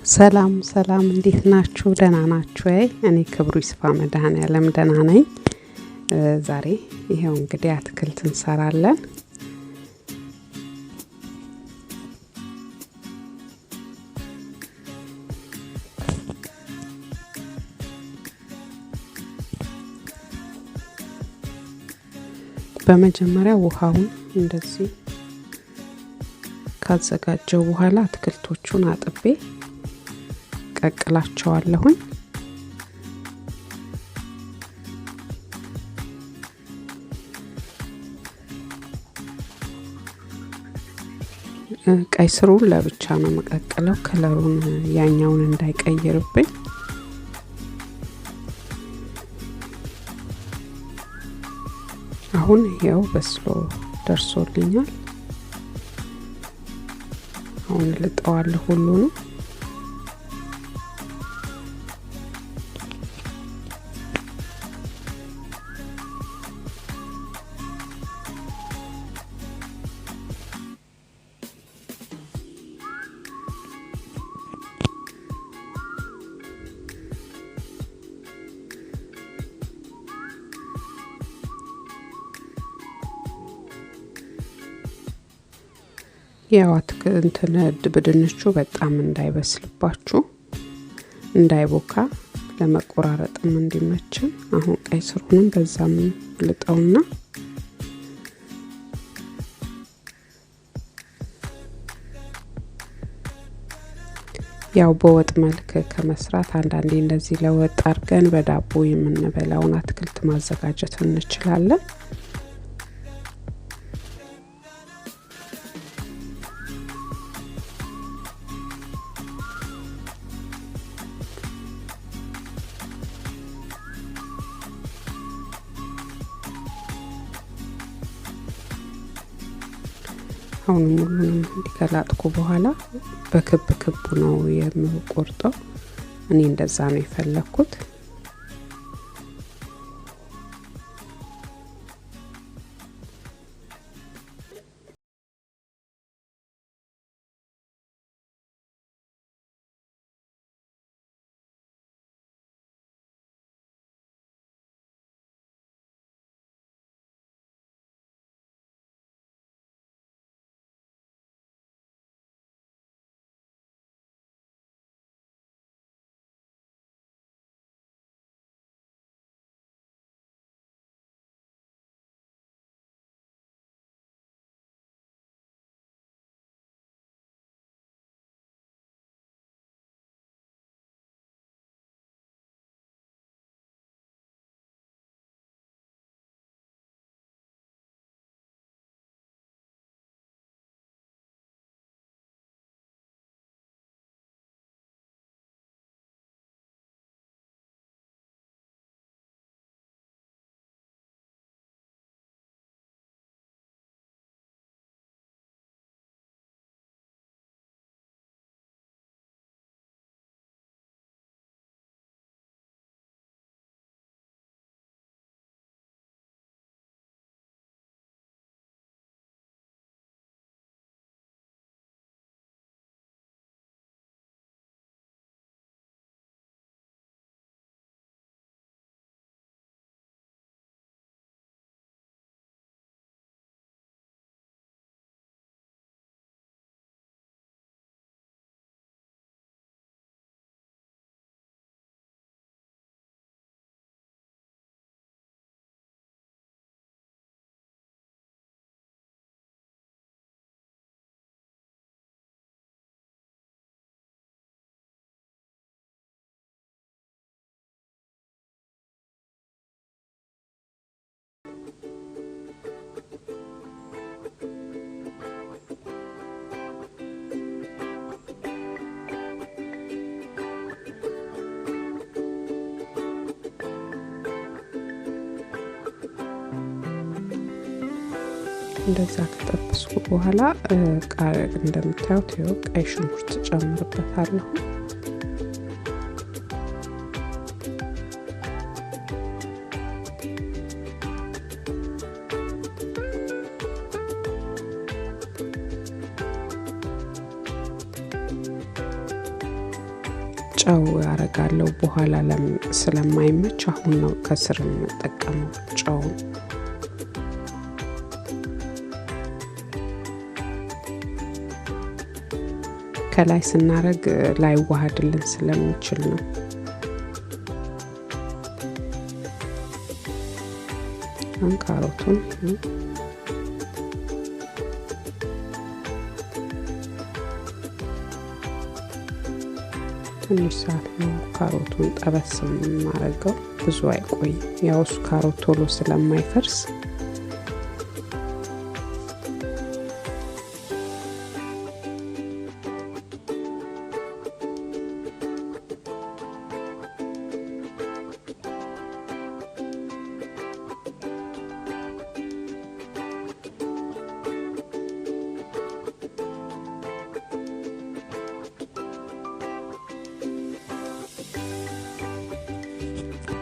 ሰላም ሰላም እንዴት ናችሁ ደህና ናችሁ? እኔ ክብሩ ይስፋ መድኃኔዓለም ደህና ነኝ። ዛሬ ይሄው እንግዲህ አትክልትን እንሰራለን። በመጀመሪያ ውሃውን እንደዚህ ካዘጋጀው በኋላ አትክልቶቹን አጥቤ ቀቅላቸዋለሁ። ቀይ ስሩን ለብቻ ነው መቀቀለው ከለሩን ያኛውን እንዳይቀይርብኝ። አሁን ይሄው በስሎ ደርሶልኛል። አሁን ልጠዋለሁ ሁሉንም። ያው አትክልትን ድንቹ በጣም እንዳይበስልባችሁ እንዳይቦካ ለመቆራረጥም እንዲመችን አሁን ቀይ ስሩንም በዛም ልጠውና ያው በወጥ መልክ ከመስራት አንዳንዴ እንደዚህ ለወጥ አድርገን በዳቦ የምንበላውን አትክልት ማዘጋጀት እንችላለን። አሁን ሙሉንም እንዲከላጥኩ በኋላ በክብ ክብ ነው የምቆርጠው። እኔ እንደዛ ነው የፈለኩት። እንደዛ ከጠበስኩ በኋላ እንደምታዩት ይኸው ቀይ ሽንኩርት ጨምርበታለሁ። ጨው ያረጋለሁ በኋላ ስለማይመች አሁን ነው ከስር የምጠቀመው ጨው። ከላይ ስናረግ ላይ ዋሃድልን ስለሚችል ነው። ካሮቱን ትንሽ ሰዓት ነው ካሮቱን ጠበስ ማረገው፣ ብዙ አይቆይም። ያው እሱ ካሮት ቶሎ ስለማይፈርስ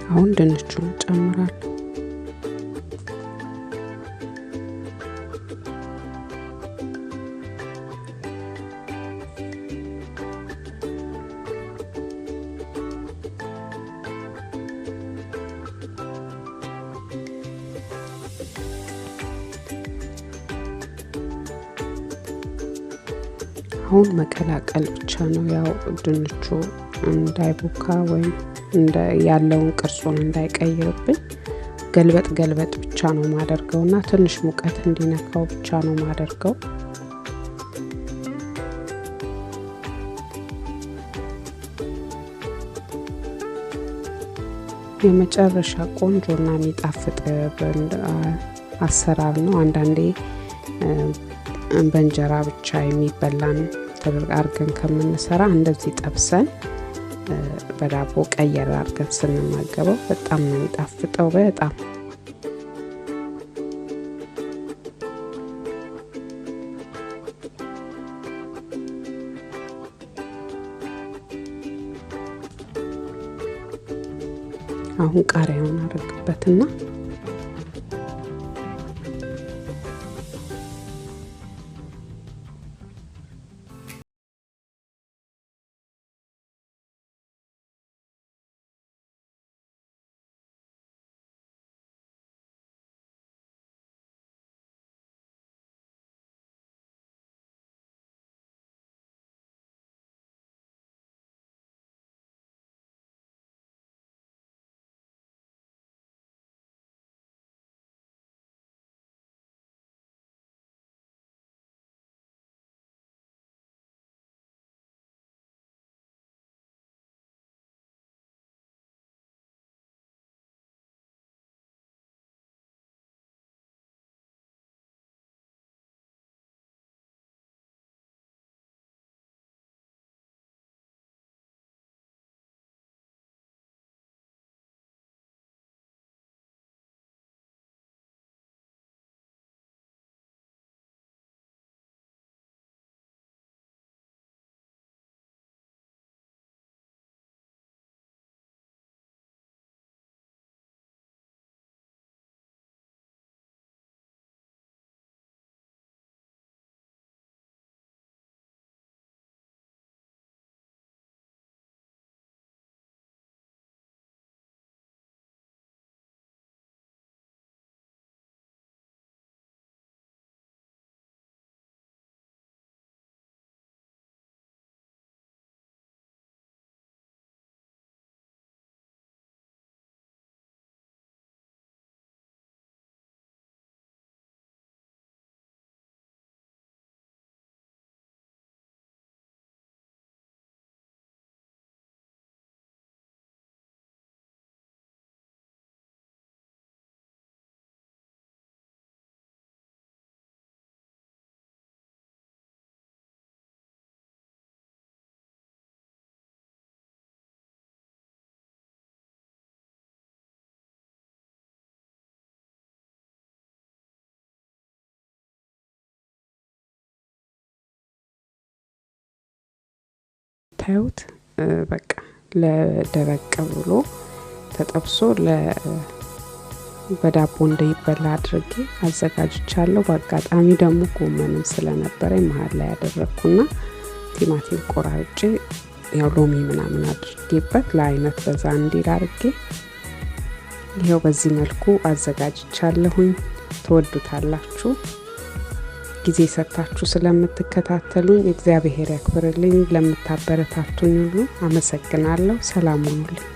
አሁን ድንቹን ጨምራለሁ። አሁን መቀላቀል ብቻ ነው። ያው ድንቹ እንዳይቦካ ወይም ያለውን ቅርጹን እንዳይቀይርብኝ ገልበጥ ብቻ ነው ማደርገውና ትንሽ ሙቀት እንዲነካው ብቻ ነው ማደርገው። የመጨረሻ ቆንጆና የሚጣፍጥ አሰራር ነው። አንዳንዴ በእንጀራ ብቻ የሚበላን አርገን ከምንሰራ እንደዚህ ጠብሰን በዳቦ ቀየር አርገን ስንመገበው በጣም ነው የሚጣፍጠው። በጣም አሁን ቃሪያውን አረግበትና ታዩት በቃ ለደረቅ ብሎ ተጠብሶ በዳቦ እንደይበላ አድርጌ አዘጋጅቻለሁ። በአጋጣሚ ደግሞ ጎመንም ስለነበረ መሃል ላይ ያደረኩና ቲማቲም ቆራርጬ ያው ሎሚ ምናምን አድርጌበት ለአይነት በዛ እንዲል አድርጌ ይሄው በዚህ መልኩ አዘጋጅቻለሁኝ። ተወዱታላችሁ። ጊዜ ሰጣችሁ ስለምትከታተሉኝ እግዚአብሔር ያክብርልኝ። ለምታበረታቱኝ ሁሉ አመሰግናለሁ። ሰላም ሁኑልኝ።